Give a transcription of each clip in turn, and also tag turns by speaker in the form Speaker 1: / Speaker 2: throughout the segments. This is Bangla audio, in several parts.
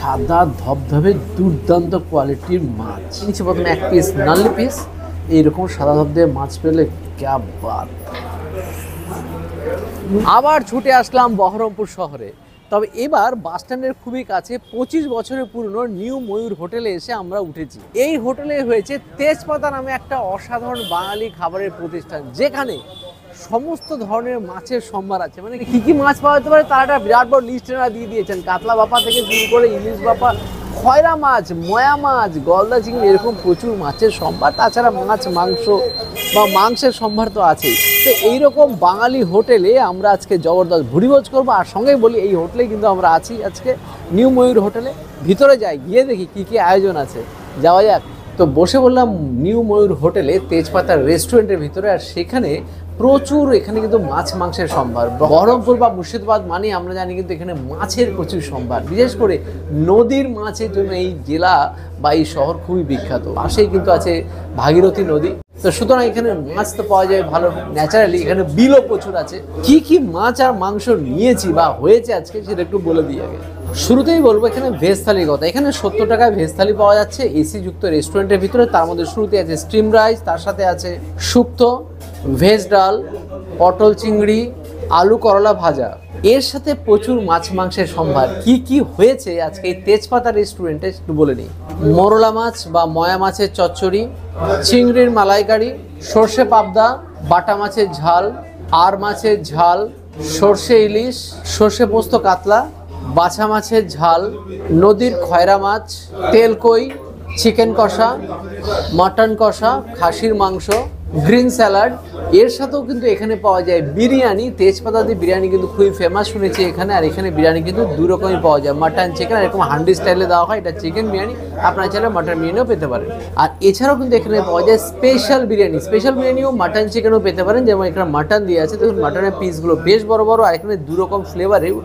Speaker 1: সাদা ধবধবে দুর্দান্ত কোয়ালিটির মাছ নিচে প্রথমে এক পিস নাল্লি পিস এইরকম সাদা ধবধবে মাছ পেলে ক্যা বাত। আবার ছুটে আসলাম বহরমপুর শহরে, তবে এবার বাস স্ট্যান্ডের খুবই কাছে 25 বছরের পুরনো নিউ ময়ূর হোটেলে এসে আমরা উঠেছি। এই হোটেলে হয়েছে তেজপাতা নামে একটা অসাধারণ বাঙালি খাবারের প্রতিষ্ঠান, যেখানে সমস্ত ধরনের মাছের সম্ভার আছে। মানে কি কি মাছ পাওয়া যেতে পারে তার একটা বিরাট বড় লিস্ট দিয়ে দিয়েছেন। কাতলা বাপা থেকে শুরু করে ইলিশ বাপা, খয়রা মাছ, ময়া মাছ, গলদা চিংড়ি, এরকম প্রচুর মাছের সম্ভার। তাছাড়া মাছ মাংস বা মাংসের সম্ভার তো আছেই। তো এইরকম বাঙালি হোটেলে আমরা আজকে জবরদস্ত ভুরিভোজ করবো। আর সঙ্গেই বলি এই হোটেলে কিন্তু আমরা আছি আজকে নিউ ময়ূর হোটেলে। ভিতরে যাই, গিয়ে দেখি কি কি আয়োজন আছে, যাওয়া যাক। তো বসে বললাম নিউ ময়ূর হোটেলে তেজপাতার রেস্টুরেন্টের ভিতরে। আর সেখানে প্রচুর এখানে কিন্তু মাছ মাংসের সম্ভার। বহরমপুর বা মুর্শিদাবাদ মানে আমরা জানি কিন্তু এখানে মাছের প্রচুর সম্ভার, বিশেষ করে নদীর মাছের জন্য এই জেলা বা এই শহর খুবই বিখ্যাত। পাশেই কিন্তু আছে ভাগীরথী নদী। তো সুতরাং এখানে মাছ তো পাওয়া যায় ভালো ন্যাচারালি। এখানে বিলও প্রচুর আছে। কি কি মাছ আর মাংস নিয়েছি বা হয়েছে আজকে সেটা একটু বলে দিই আগে। শুরুতেই বলবো এখানে ভেজ থালির কথা। এখানে 70 টাকায় ভেজ থালি পাওয়া যাচ্ছে এসি যুক্ত রেস্টুরেন্টের ভিতরে। তার মধ্যে শুরুতে আছে স্টিম রাইস, তার সাথে আছে শুক্তো, ভেজ ডাল, পটল চিংড়ি, আলু করলা ভাজা, এর সাথে প্রচুর মাছ মাংসের সম্ভার। কি কি হয়েছে আজকে এই তেজপাতা রেস্টুরেন্টে একটু বলে নিই। মোরলা মাছ বা ময়া মাছের চচ্চড়ি, চিংড়ির মালাইকারি, সর্ষে পাবদা, বাটা মাছের ঝাল, আর মাছের ঝাল, সর্ষে ইলিশ, সর্ষে পোস্ত কাতলা, বাছা মাছের ঝাল, নদীর খয়রা মাছ, তেলকই, চিকেন কষা, মাটন কষা, খাসির মাংস, গ্রিন স্যালাড। এর সাথেও কিন্তু এখানে পাওয়া যায় বিরিয়ানি। তেজপাতা দিয়ে বিরিয়ানি কিন্তু খুবই ফেমাস শুনেছি এখানে। আর এখানে বিরিয়ানি কিন্তু দু রকমই পাওয়া যায়, মাটন চিকেন। এরকম হান্ডি স্টাইলে দেওয়া হয়, এটা চিকেন বিরিয়ানি। আপনারা চাইলে মাটন বিরিয়ানিও পেতে পারেন। আর এছাড়াও কিন্তু এখানে পাওয়া যায় স্পেশাল বিরিয়ানি। স্পেশাল বিরিয়ানিও মাটন চিকেনও পেতে পারেন। যেমন এখানে মাটন দিয়ে আছে, দেখুন মাটনের পিসগুলো বেশ বড় বড়। আর এখানে দু রকম ফ্লেভারেও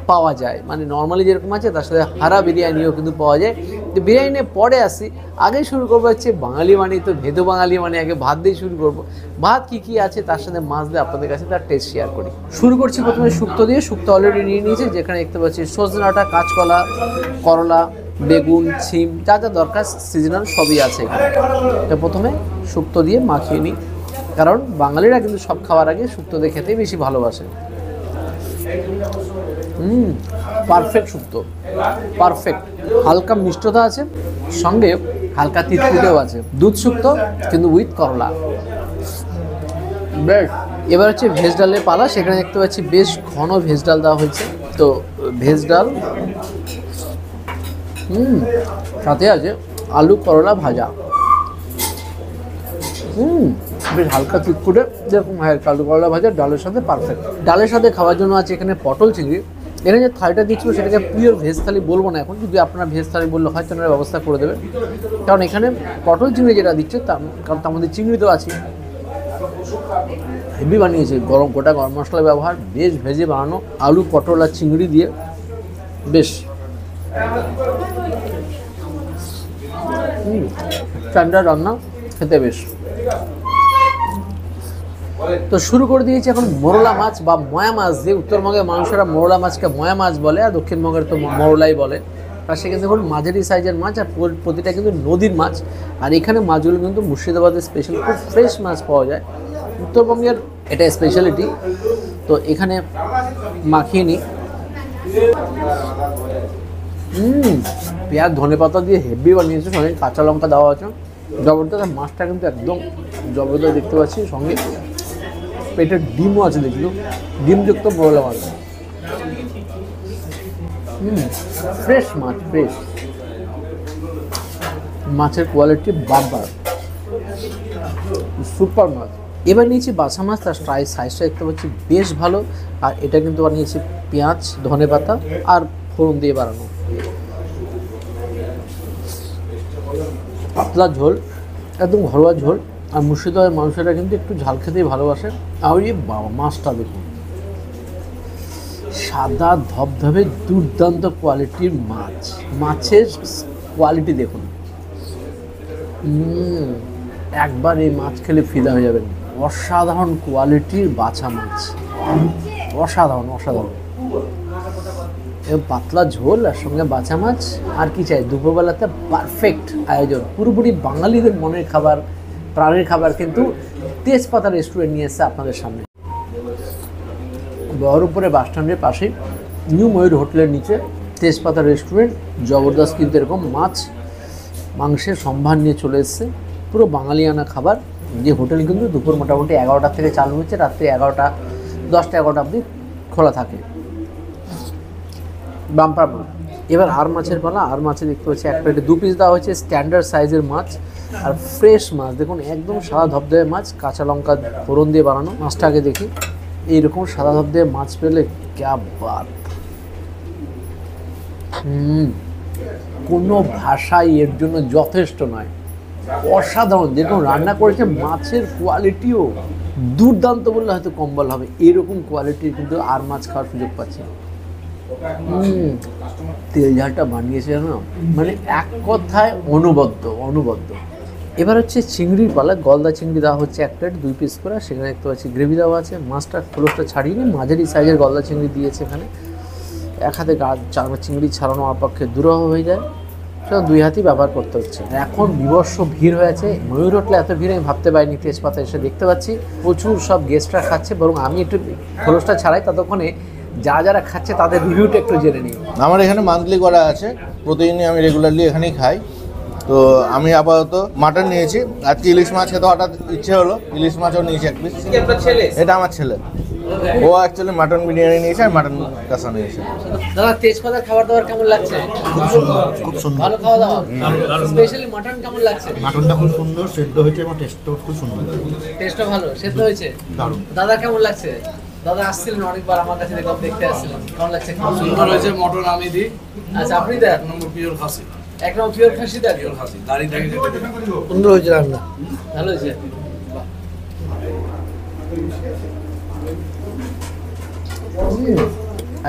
Speaker 1: পাওয়া যায়, মানে নর্মালি যেরকম আছে তার সাথে হারা বিরিয়ানিও কিন্তু পাওয়া যায়। তো বিরিয়ানি পরে আসি, আগে শুরু করবো হচ্ছে বাঙালি মানে তো ভেদু বাঙালি মানে আগে ভাত দিয়ে শুরু করবো। ভাত কি কি আছে তার সাথে মাছ দিয়ে আপনাদের কাছে তার টেস্ট শেয়ার করি। শুরু করছি প্রথমে শুক্তো দিয়ে। শুক্তো অলরেডি নিয়ে নিয়েছি, যেখানে দেখতে পাচ্ছি সজনে ডাঁটা, কাঁচকলা, করলা, বেগুন, ছিম, যা যা দরকার সিজনাল সবই আছে এখানে। তো প্রথমে শুক্তো দিয়ে মাখিয়ে নিই, কারণ বাঙালিরা কিন্তু সব খাওয়ার আগে শুক্তো দিয়ে খেতেই বেশি ভালোবাসে। পারফেক্ট শুক্তো, পারফেক্ট। হালকা মিষ্টতা আছে, সঙ্গে হালকা তিতকুটেও আছে। দুধ শুক্তো কিন্তু উইথ করলা। বেশ, এবার হচ্ছে ভেজ ডালের পালা। সেখানে দেখতে পাচ্ছি বেশ ঘন ভেজ ডাল দেওয়া হয়েছে। তো ভেজ ডাল, সাথে আছে আলু করলা ভাজা। বেশ হালকা তিতকুটে, যেরকম আলু করলা ভাজা ডালের সাথে পারফেক্ট। ডালের সাথে খাওয়ার জন্য আছে এখানে পটল চিংড়ি। এখানে যে থালিটা দিচ্ছিল সেটাকে পিওর ভেজ থালি বলবো না এখন, যদি আপনারা ভেজ থালি বললে হয় তো ব্যবস্থা করে দেবে। কারণ এখানে পটল চিংড়ি যেটা দিচ্ছে কারণ তার মধ্যে চিংড়ি তো আছে। হেভি বানিয়েছে, গোটা গরম মশলা ব্যবহার, বেশ ভেজে বানানো। আলু পটল আর চিংড়ি দিয়ে বেশ স্ট্যান্ডার্ড রান্না, খেতে বেশ। তো শুরু করে দিয়েছি এখন মোরলা মাছ বা ময়া মাছ দিয়ে। উত্তরবঙ্গের মানুষেরা মোরলা মাছকে ময়া মাছ বলে, আর দক্ষিণবঙ্গের তো মোরলাই বলে। আর সেখানে দেখুন মাঝারি সাইজের মাছ, আর প্রতিটা কিন্তু নদীর মাছ। আর এখানে মাছগুলো কিন্তু মুর্শিদাবাদের স্পেশাল, খুব ফ্রেশ মাছ পাওয়া যায়। উত্তরবঙ্গের এটা স্পেশালিটি। তো এখানে মাখিয়ে নিই। পেঁয়াজ ধনে পাতা দিয়ে হেভি বানিয়েছে, সঙ্গে কাঁচা লঙ্কা দেওয়া আছে, জবরদস্ত। মাছটা কিন্তু একদম জবরদস্ত দেখতে পাচ্ছি। সঙ্গে পেটের ডিমও আছে, দেখলো ডিমযুক্ত মোরলা মাছ। ফ্রেশ মাছ, ফ্রেশ মাছের কোয়ালিটি বাম্পার, সুপার মাছ। এবার নিয়েছি বাছা মাছ, তার সাইজটা দেখতে পাচ্ছি বেশ ভালো। আর এটা কিন্তু বানিয়েছি পেঁয়াজ ধনে পাতা আর ফোড়ন দিয়ে বানানো। পাতলা ঝোল, একদম ঘরোয়া ঝোল। আর মুর্শিদাবাদের মানুষেরা কিন্তু একটু ঝাল খেতেই ভালোবাসে। আর এই বাবা মাছটা দেখুন, সাদা ধবধবে দুর্দান্ত কোয়ালিটির মাছ। মাছের কোয়ালিটি দেখুন, একবার এই মাছ খেলে ফিদা হয়ে যাবেন। অসাধারণ কোয়ালিটির বাছা মাছ, অসাধারণ অসাধারণ। এবং পাতলা ঝোল আর সঙ্গে বাঁচা মাছ, আর কি চাই। দুপুরবেলাতে পারফেক্ট আয়োজন, পুরোপুরি বাঙালিদের মনের খাবার, প্রাণের খাবার কিন্তু তেজপাতা রেস্টুরেন্ট নিয়ে এসেছে আপনাদের সামনে। বহরমপুরের বাস স্ট্যান্ডের পাশে নিউ ময়ূর হোটেলের নিচে তেজপাতা রেস্টুরেন্ট। জবরদস্ত কিন্তু এরকম মাছ মাংসের সম্ভার নিয়ে চলে এসছে, পুরো বাঙালিয়ানা খাবার। যে হোটেল কিন্তু দুপুর মোটামুটি 11টা থেকে চালু হচ্ছে, রাত্রি 11টা 10টা 11টা অবধি খোলা থাকে। বাম্পার মাছ। এবার আর মাছের পালা। আর মাছে দেখতে পাচ্ছি এক প্লেটে 2 পিস দেওয়া হয়েছে, স্ট্যান্ডার্ড সাইজের মাছ আর ফ্রেশ মাছ। দেখুন একদম সাদা ধবধবে মাছ, কাঁচা লঙ্কা ফোড়ন দিয়ে বানানো। মাছটা আগে দেখি, এইরকম সাদা ধবধবে মাছ পেলে ক্যা বাত। কোনো ভাষাই এর জন্য যথেষ্ট নয়, অসাধারণ। যেরকম রান্না করেছে মাছের কোয়ালিটিও দুর্দান্ত বললে হয়তো কম বলা হবে, এরকম কোয়ালিটির কিন্তু আর মাছ খাওয়ার সুযোগ পাচ্ছি। তেল ঝালটা বানিয়েছে না, মানে এক কথায় অনবদ্য। এবার হচ্ছে চিংড়ির পালা। গলদা চিংড়ি দেওয়া হচ্ছে এক প্লেট 2 পিস করে, সেখানে দেখতে পাচ্ছি গ্রেভি দেওয়া আছে। মাছটা খোলসটা ছাড়িয়ে নিয়ে মাঝারি সাইজের গলদা চিংড়ি দিয়েছে এখানে। এক হাতে চিংড়ি ছাড়ানো আপক্ষে দুরহ হয়ে যায়, সেটা 2 হাতই ব্যবহার করতে হচ্ছে। এখন বিবর্ষ ভিড় হয়েছে ময়ূর হোটেলে, এত ভিড় আমি ভাবতে পারিনি। তেজপাতা এসে দেখতে পাচ্ছি প্রচুর সব গেস্টরা খাচ্ছে, বরং আমি একটু খোলসটা ছাড়াই, ততক্ষণে যারা খাচ্ছে তাদের রিভিউটা একটু জেনে নিই।
Speaker 2: আমার এখানে মান্থলি করা আছে, প্রতিদিনই আমি রেগুলারলি এখানেই খাই। তো আমি আপাতত মাটন নিয়েছি, আজকে ইলিশ মাছ খেতে হঠাৎ ইচ্ছে হলো, ইলিশ মাছও নিয়েছি 1 পিস। এটা আমার ছেলে, ও অ্যাকচুয়ালি মাটন বিরিয়ানি নিয়েছে আর মাটন কষা নিয়েছে।
Speaker 1: দাদা তেজপাতা খাবার দাবার কেমন লাগছে?
Speaker 3: খুব সুন্দর, খুব সুন্দর,
Speaker 1: ভালো খাওয়া দাওয়া। স্পেশালি মাটন কেমন লাগছে?
Speaker 3: মাটনটা খুব সুন্দর সেদ্ধ হয়েছে এবং টেস্টটাও খুব সুন্দর,
Speaker 1: টেস্টটা ভালো, সেদ্ধ হয়েছে
Speaker 3: দারুণ।
Speaker 1: দাদা কেমন লাগছে? দাদা আসছিলেন অনেকবার আমার কাছে, দেখতে আসছিলেন, কেমন লাগছে?
Speaker 4: সুন্দর হয়েছে। মটন আমি দিই।
Speaker 1: আচ্ছা, আপনি দেন?
Speaker 4: 1 নম্বর পিওর খাসি।
Speaker 1: 1 নম্বর পিওর খাসি দেন?
Speaker 4: পিওর খাসি, দাড়ি থাকে।
Speaker 3: সুন্দর হয়েছে রান্না,
Speaker 1: ভালো হয়েছে।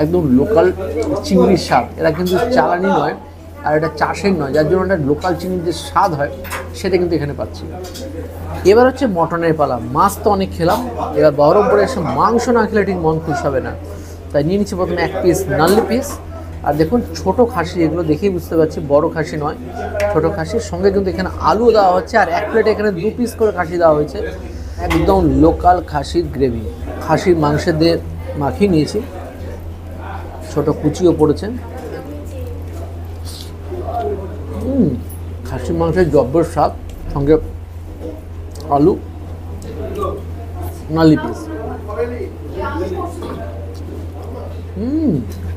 Speaker 1: একদম লোকাল চিংড়ির স্বাদ। এরা কিন্তু চালানি নয় আর এটা চাষের নয়, যার জন্য একটা লোকাল চিংড়ির যে স্বাদ হয় সেটা কিন্তু এখানে পাচ্ছি। এবার হচ্ছে মটনের পালা। মাছ তো অনেক খেলাম, এবার বহরমপুরে এসে মাংস না খেলে ঠিক মন খুশ হবে না, তাই নিয়ে নিচ্ছি প্রথমে 1 পিস নাল্লি পিস। আর দেখুন ছোট খাসি, এগুলো দেখেই বুঝতে পারছি বড় খাসি নয়, ছোট খাসির সঙ্গে কিন্তু এখানে আলু দেওয়া হচ্ছে, আর 1 প্লেটে এখানে 2 পিস করে খাসি দেওয়া হয়েছে। একদম লোকাল খাসির গ্রেভি, খাসির মাংসের দিয়ে মাখিয়ে নিয়েছি, ছোট কুচিও পড়েছে। খাসির মাংসের জব্বর স্বাদ, সঙ্গে আলু, নালি পিস।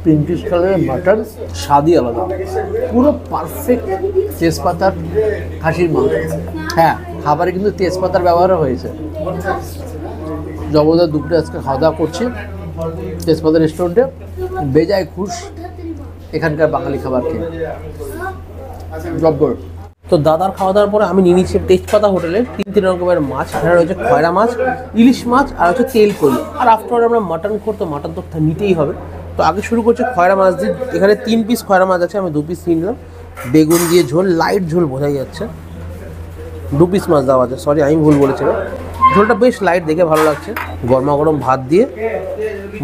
Speaker 1: পিঙ্কিশ কালারের মাটন, স্বাদই আলাদা, পুরো পারফেক্ট তেজপাতার খাসির মাংস। হ্যাঁ, খাবারে কিন্তু তেজপাতার ব্যবহারও হয়েছে। জবরদস্ত দুপুরে আজকে খাওয়া দাওয়া করছি তেজপাতা রেস্টুরেন্টে, বেজায় খুশ এখানকার বাঙালি খাবার খেয়ে, জব্বর।
Speaker 5: তো দাদার খাওয়া দাওয়ার পরে আমি নিয়ে নিচ্ছি তেজপাতা হোটেলের 3 রকমের মাছ। এখানে রয়েছে খয়রা মাছ, ইলিশ মাছ আর হচ্ছে তেল করি। আর আফটার আমরা মাটন করতো, মাটন তো নিতেই হবে। তো আগে শুরু করছে খয়রা মাছ দিয়ে। এখানে 3 পিস খয়রা মাছ আছে, আমি 2 পিস নিলাম। বেগুন দিয়ে ঝোল, লাইট ঝোল বোঝাই যাচ্ছে। 2 পিস মাছ দেওয়া আছে, সরি আমি ভুল বলেছিলাম। ঝোলটা বেশ লাইট, দেখে ভালো লাগছে। গরমা গরম ভাত দিয়ে,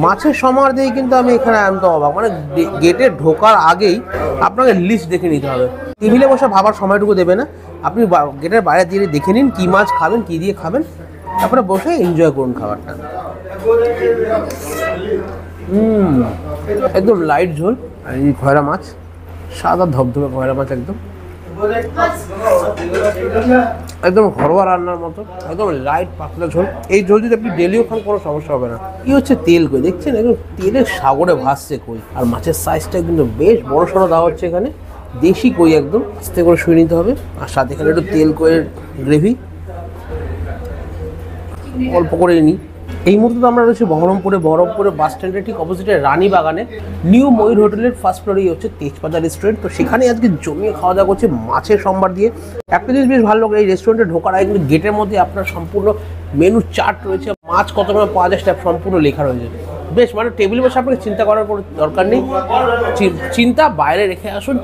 Speaker 5: মাছের সমার দিয়ে কিন্তু আমি এখানে আমি তো অবাক, মানে গেটে ঢোকার আগেই আপনাকে লিস্ট দেখে নিতে হবে। টেবিলে বসে ভাবার সময়টুকু দেবে না, আপনি গেটের বাইরে দিয়ে দেখে নিন কী মাছ খাবেন, কী দিয়ে খাবেন, তারপরে বসে এনজয় করুন খাবারটা। একদম লাইট ঝোল। আর এই খয়রা মাছ, সাদা ধবধবে খয়রা মাছ, একদম ঘরোয়া রান্নার মতো, একদম লাইট পাতলা ঝোল। এই ঝোল যদি আপনি ডেলিও খান কোনো সমস্যা হবে না। কি হচ্ছে তেল কই, দেখছেন একদম তেলের সাগরে ভাসছে কই। আর মাছের সাইজটা কিন্তু বেশ বড় সড়ো দেওয়া হচ্ছে এখানে, দেশি কই, একদম আস্তে করে শুয়ে নিতে হবে। আর সাথে এখানে একটু তেল কইয়ের গ্রেভি অল্প করে নিই। এই মুহূর্তে তো আমরা রয়েছি বহরমপুরে বাস স্ট্যান্ডের ঠিক অপোজিটে রানীবাগানে নিউ ময়ূর হোটেলের ফার্স্ট ফ্লোরেই হচ্ছে তেজপাতা রেস্টুরেন্ট। তো সেখানে আজকে জমিয়ে খাওয়া দাওয়া করছে মাছের সম্ভার দিয়ে। একটা জিনিস বেশ ভালো লাগে, এই রেস্টুরেন্টে ঢোকার আগে কিন্তু গেটের মধ্যে আপনার সম্পূর্ণ মেনু চার্ট রয়েছে, মাছ কত করে পাওয়া যায় সেটা সম্পূর্ণ লেখা রয়েছে। বেশ, মানে টেবিলে বসে আপনাকে চিন্তা করার কোনো দরকার নেই, চিন্তা বাইরে রেখে আসুন,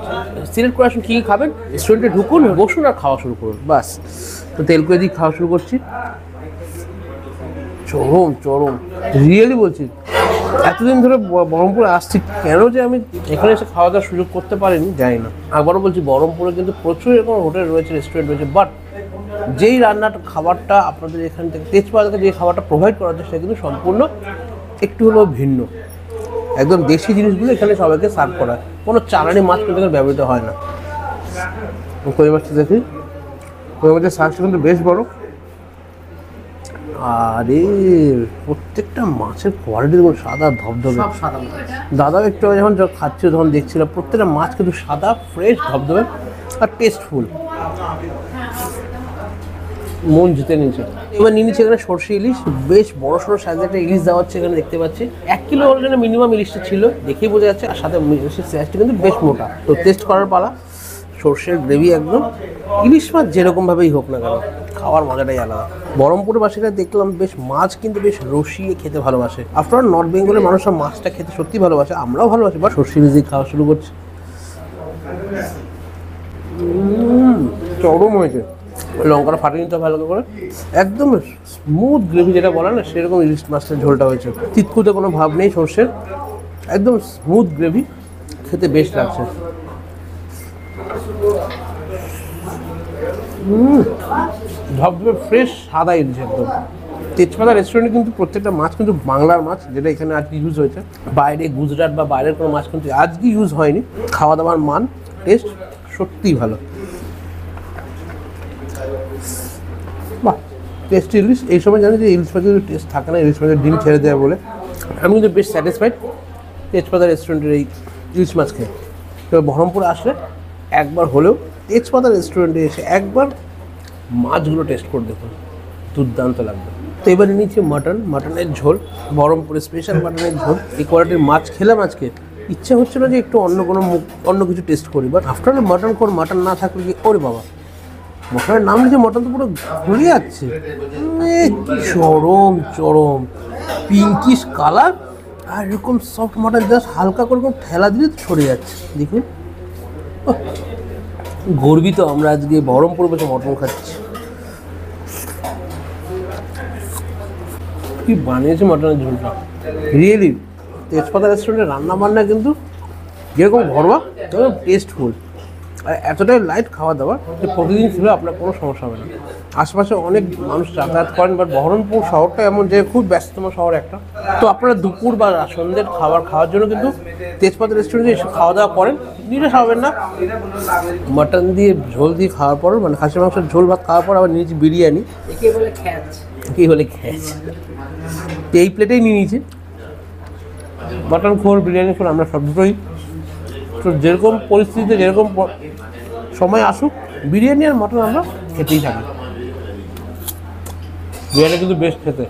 Speaker 5: সিলেক্ট করে আসুন কী কী খাবেন, রেস্টুরেন্টে ঢুকুন, বসুন আর খাওয়া শুরু করুন, বাস। তো তেল করে দিয়ে খাওয়া শুরু করছি। চরম রিয়েলি বলছি, এতদিন ধরে বহরমপুরে আসছি, কেন যে আমি এখানে এসে খাওয়া দাওয়ার সুযোগ করতে পারিনি জানি না। আবারও বলছি, বহরমপুরে কিন্তু প্রচুর এরকম হোটেল রয়েছে, রেস্টুরেন্ট রয়েছে, বাট যেই রান্নাটা খাবারটা আপনাদের এখান থেকে তেজপাতা থেকে যে খাবারটা প্রোভাইড করা হচ্ছে সেটা কিন্তু সম্পূর্ণ একটু হলেও ভিন্ন। একদম দেশি জিনিসগুলো এখানে সবাইকে সার্ভ করা হয়, কোনো চালানি মাছ কিন্তু এখানে ব্যবহৃত হয় না। কই মাছটা দেখি, কই মাছের সাইজটা কিন্তু বেশ বড়। আরে প্রত্যেকটা মাছের কোয়ালিটি দেখুন, সাদা ধবধবে। দাদাও একটু আগে যখন খাচ্ছিল তখন দেখছিলাম প্রত্যেকটা মাছ কিন্তু সাদা, ফ্রেশ, ধবধবে আর টেস্টফুল। মন জিতে নিয়েছে। এবার নিয়ে নিচ্ছে এখানে সরষে ইলিশ, বেশ বড় সড়ো সাইজের একটা ইলিশ দেওয়া হচ্ছে এখানে, দেখতে পাচ্ছি 1 কিলো ওজনে মিনিমাম ইলিশটা ছিল, দেখেই বোঝা যাচ্ছে। আর সাথে ইলিশের সাইজটা কিন্তু বেশ মোটা। তো টেস্ট করার পালা। সর্ষের গ্রেভি একদম, ইলিশ মাছ যেরকমভাবেই হোক না কেন খাওয়ার মজাটাই আলাদা। বহরমপুরের বাসীরা দেখলাম বেশ মাছ কিন্তু বেশ রসিয়ে খেতে ভালোবাসে। আফটার নর্থ বেঙ্গলের মানুষরা মাছটা খেতে সত্যি ভালোবাসে, আমরাও ভালোবাসি। বা সর্ষে ইলিশ দিয়ে খাওয়া শুরু করছি। চরম হয়েছে, লঙ্কাটা ফাটিয়ে নিতে ভালো করে, একদম স্মুথ গ্রেভি যেটা বলে না সেরকম ইলিশ মাছটার ঝোলটা হয়েছে। তিতকুতে কোনো ভাব নেই সর্ষের, একদম স্মুথ গ্রেভি, খেতে বেশ লাগছে। ধবধবে ফ্রেশ সাদা ইলিশ একদম। তেজপাতা রেস্টুরেন্টে কিন্তু প্রত্যেকটা মাছ কিন্তু বাংলার মাছ, যেটা এখানে আজকে ইউজ হয়েছে। বাইরে গুজরাট বা বাইরের কোনো মাছ কিন্তু আজকে ইউজ হয়নি। খাওয়া দাওয়ার মান, টেস্ট সত্যিই ভালো। বাহ, টেস্টি ইলিশ। এই সময় জানি যে ইলিশ মাছের টেস্ট থাকে না, ইলিশ মাছের ডিম ছেড়ে দেওয়া বলে। আমি কিন্তু বেশ স্যাটিসফাইড তেজপাতা রেস্টুরেন্টের এই ইলিশ মাছ খেয়ে। তবে বহরমপুরে আসলে একবার হলেও তেজপাতা রেস্টুরেন্টে এসে একবার মাছগুলো টেস্ট করে দেখুন, দুর্দান্ত লাগবে। তো এবারে নিচ্ছি মাটনের ঝোল, বহরমপুরের স্পেশাল মাটনের ঝোল। এই কোয়ালিটির মাছ খেলাম আজকে, ইচ্ছা হচ্ছে না যে একটু অন্য কিছু টেস্ট করি। বাট আফটার অল মাটন না থাকলে কি ওরে বাবা, মটনের নাম নিচে মটন তো পুরো ঘুরে যাচ্ছে। চরম পিঙ্কিশ কালার, আর এরকম সফট মটন জাস্ট হালকা করে ঠেলা দিলে তো ছড়ে যাচ্ছে। দেখুন, গর্বিত আমরা আজকে বহরমপুর বসে মটন খাচ্ছি। কি বানিয়েছে মটনের ঝোলটা, রিয়েলি তেজপাতা রেস্টুরেন্টের রান্না বান্না কিন্তু যেরকম ঘরোয়া তেরকম টেস্টফুল। আর এতটাই লাইট খাওয়া দাওয়া যে প্রতিদিন খেলেও আপনার কোনো সমস্যা হবে না। আশেপাশে অনেক মানুষ যাতায়াত করেন, বাট বহরমপুর শহরটা এমন যে খুব ব্যস্ততম শহর একটা। তো আপনারা দুপুর বা সন্ধ্যের খাওয়ার জন্য কিন্তু তেজপাতা রেস্টুরেন্টে এসে খাওয়া দাওয়া করেন, নিরাশ হবেন না। মাটন দিয়ে ঝোল দিয়ে খাওয়ার পর, মানে খাসি মাংসের ঝোল ভাত খাওয়ার পর আবার নিয়েছি বিরিয়ানি। কি বলে খ্যাচ, তো এই প্লেটেই নিয়ে নিয়েছি। মাটন খোর, বিরিয়ানি খোর, আমরা সব দুটোই। তো যেরকম পরিস্থিতিতে যেরকম সময় আসুক, বিরিয়ানি আর মাটন আমরা খেতেই থাকি। বিরিয়ানি কিন্তু বেশ খেতে।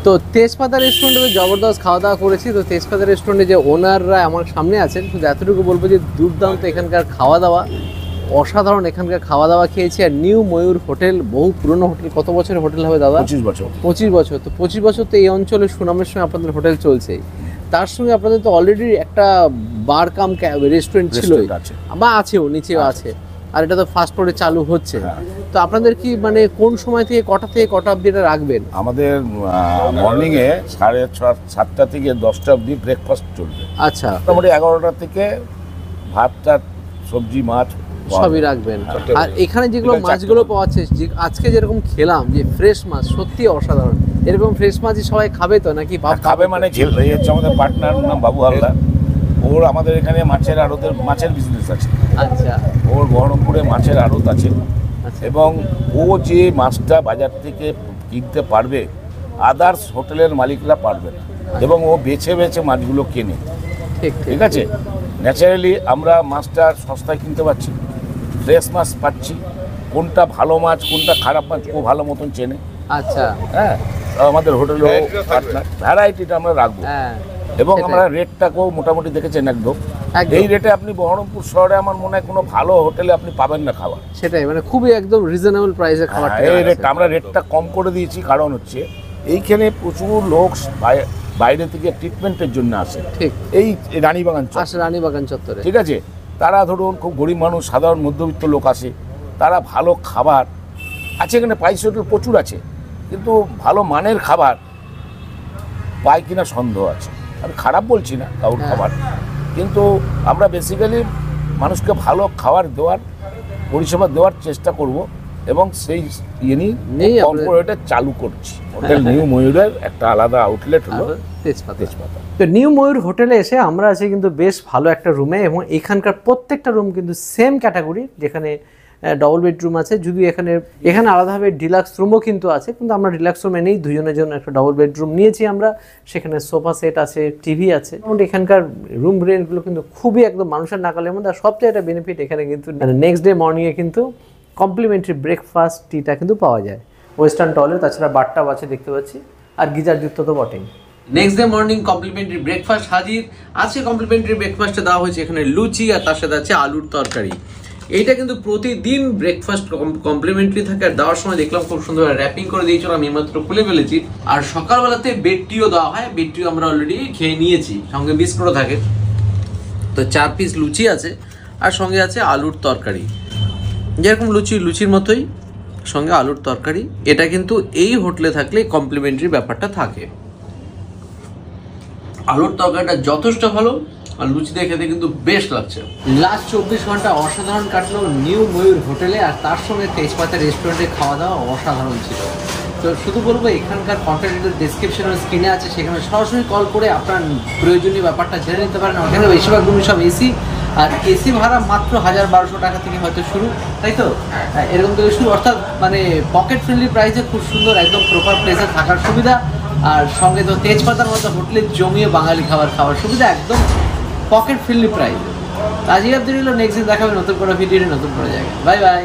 Speaker 1: তো তেজপাতা রেস্টুরেন্টে জবরদস্ত খাওয়া দাওয়া করেছি। তো তেজপাতা রেস্টুরেন্টে যে ওনাররা আমার সামনে আছেন, শুধু এতটুকু বলবো যে দুর্দান্ত এখানকার খাওয়া দাওয়া, অসাধারণ এখানকার খাওয়া দাওয়া খেয়েছি। আর নিউ ময়ূর হোটেল, বহু পুরনো হোটেল। কত বছরের হোটেল হবে দাদা?
Speaker 2: 25 বছর।
Speaker 1: 25 বছর। তো 25 বছর তো এই অঞ্চলে সুনামের সঙ্গে আপনাদের হোটেল চলছেই, তার সঙ্গে আপনাদের তো অলরেডি একটা বার কাম রেস্টুরেন্ট ছিল বা আছেও, নিচেও আছে, আর এটা তো ফার্স্ট ফ্লোরে চালু হচ্ছে। তো আপনাদের কি মানে কোন সময় থেকে কটা অবধি এটা রাখবেন?
Speaker 6: আমাদের মর্নিংয়ে 6:30 7টা থেকে 10টা অবধি ব্রেকফাস্ট চলবে।
Speaker 1: আচ্ছা,
Speaker 6: মোটামুটি 11টা থেকে ভাত, সবজি, মাছ
Speaker 1: সবই রাখবেন। আর এখানে যেগুলো মাছগুলো পাওয়া যাচ্ছে, আজকে যেরকম খেলাম যে ফ্রেশ মাছ, সত্যি অসাধারণ। এরকম ফ্রেশ মাছই সবাই খাবে তো নাকি?
Speaker 6: খাবে মানে এই হচ্ছে আমাদের পার্টনার, নাম বাবু হালদার। ওর আমাদের এখানে মাছের বিজনেস আছে।
Speaker 1: আচ্ছা,
Speaker 6: ওর বহরমপুরে মাছের আড়ত আছে, এবং ও যে মাছটা বাজার থেকে কিনতে পারবে আদার্স হোটেলের মালিকরা পারবে না, এবং ও বেছে বেছে মাছগুলো কেনে। ঠিক আছে, ন্যাচারালি আমরা মাছটা সস্তায় কিনতে পারছি, ফ্রেশ মাছ পাচ্ছি। কোনটা ভালো মাছ কোনটা খারাপ মাছ ও ভালো মতন চেনে।
Speaker 1: আচ্ছা,
Speaker 6: হ্যাঁ, আমাদের হোটেলে ভ্যারাইটিটা আমরা রাখবো, এবং আমরা রেটটাকেও মোটামুটি দেখেছেন একদম। এই রেটে আপনি বহরমপুর শহরে আমার মনে হয় কোনো ভালো হোটেলে আপনি পাবেন না খাবার।
Speaker 1: সেটাই, মানে খুবই একদম রিজনেবল প্রাইসে খাবার।
Speaker 6: এই রেটটা আমরা রেটটা কম করে দিয়েছি, কারণ হচ্ছে এইখানে প্রচুর লোক বাইরে থেকে ট্রিটমেন্টের জন্য আসে। ঠিক, এই রানীবাগান চত্বরে। ঠিক আছে, তারা ধরুন খুব গরিব মানুষ, সাধারণ মধ্যবিত্ত লোক আসে, তারা ভালো খাবার আছে এখানে, পয়সা প্রচুর আছে, কিন্তু ভালো মানের খাবার পায় কিনা সন্দেহ আছে। আমি খারাপ বলছি না কারোর খাবার, কিন্তু আমরা বেসিক্যালি মানুষকে ভালো খাবার দেওয়ার পরিষেবা দেওয়ার চেষ্টা করব এবং সেই ইয়ে নিয়ে কর্পোরেটে চালু করছি। হোটেল নিউ ময়ূরের একটা আলাদা আউটলেট হলো তেজপাতা।
Speaker 1: তো নিউ ময়ূর হোটেলে এসে আমরা আছি কিন্তু বেশ ভালো একটা রুমে, এবং এখানকার প্রত্যেকটা রুম কিন্তু সেম ক্যাটাগরি, যেখানে ডবল বেডরুম আছে। যদি এখানে আলাদাভাবে ডিলাক্স রুমও কিন্তু আছে, কিন্তু আমরা ডিলাক্স রুমে নেই, দুজনের জন্য একটা ডবল বেডরুম নিয়েছি আমরা। সেখানে সোফা সেট আছে, টিভি আছে, এবং এখানকার রুম রেন্টগুলো কিন্তু খুবই একদম মানুষের নাগালের মধ্যে। আর সবচেয়ে একটা বেনিফিট এখানে কিন্তু নেক্সট ডে মর্নিংয়ে কিন্তু কমপ্লিমেন্টারি ব্রেকফাস্ট টিটা কিন্তু পাওয়া যায়। ওয়েস্টার্ন টয়লেট, তাছাড়া বাথটাব আছে দেখতে পাচ্ছি, আর গিজার যুক্ত তো বটেই। Next day morning complimentary breakfast হাজির আছে। কমপ্লিমেন্টারি ব্রেকফাস্টে দেওয়া হয়েছে এখানে লুচি, আর তার সাথে আছে আলুর তরকারি। এইটা কিন্তু প্রতিদিন ব্রেকফাস্ট কমপ্লিমেন্টারি থাকে। আর দেওয়ার সময় দেখলাম খুব সুন্দর র্যাপিং করে দিয়েছিল, আমি মাত্র খুলে ফেলেছি। আর সকালবেলাতে বেড টিও দেওয়া হয়, বেড টিও আমরা অলরেডি খেয়ে নিয়েছি, সঙ্গে বিস্কুটও থাকে। তো 4 পিস লুচি আছে, আর সঙ্গে আছে আলুর তরকারি, যেরকম লুচির মতোই, সঙ্গে আলুর তরকারি। এটা কিন্তু এই হোটেলে থাকলে কমপ্লিমেন্টারি ব্যাপারটা থাকে। আলুর তরকারিটা যথেষ্ট ভালো, আর লুচি দিয়ে খেতে কিন্তু বেশ লাগছে। লাস্ট 24 ঘন্টা অসাধারণ কাটলো নিউ ময়ূর হোটেলে, আর তার সঙ্গে তেজপাতা রেস্টুরেন্টে খাওয়া দাওয়া অসাধারণ ছিল। তো শুধু বলবো, এখানকার কন্ট্যাক্ট ডিসক্রিপশনের স্ক্রিনে আছে, সেখানে সরাসরি কল করে আপনার প্রয়োজনীয় ব্যাপারটা জেনে নিতে পারেন। ওখানে বেশিরভাগ রুমই সব এসি, আর এসি ভাড়া মাত্র 1000-1200 টাকা থেকে হয়তো শুরু, তাই তো এরকম থেকে শুরু, অর্থাৎ মানে পকেট ফ্রেন্ডলি প্রাইসে খুব সুন্দর একদম প্রপার প্লেসে থাকার সুবিধা। আর সঙ্গে তো তেজপাতার মতো হোটেলে জমিয়ে বাঙালি খাওয়ার সুবিধা, একদম পকেট ফ্রেন্ডলি প্রাইস। আজই আপনি নেক্সট দিন দেখাবেন নতুন কোনো ভিডিও, নতুন কোনো জায়গায়। Bye bye.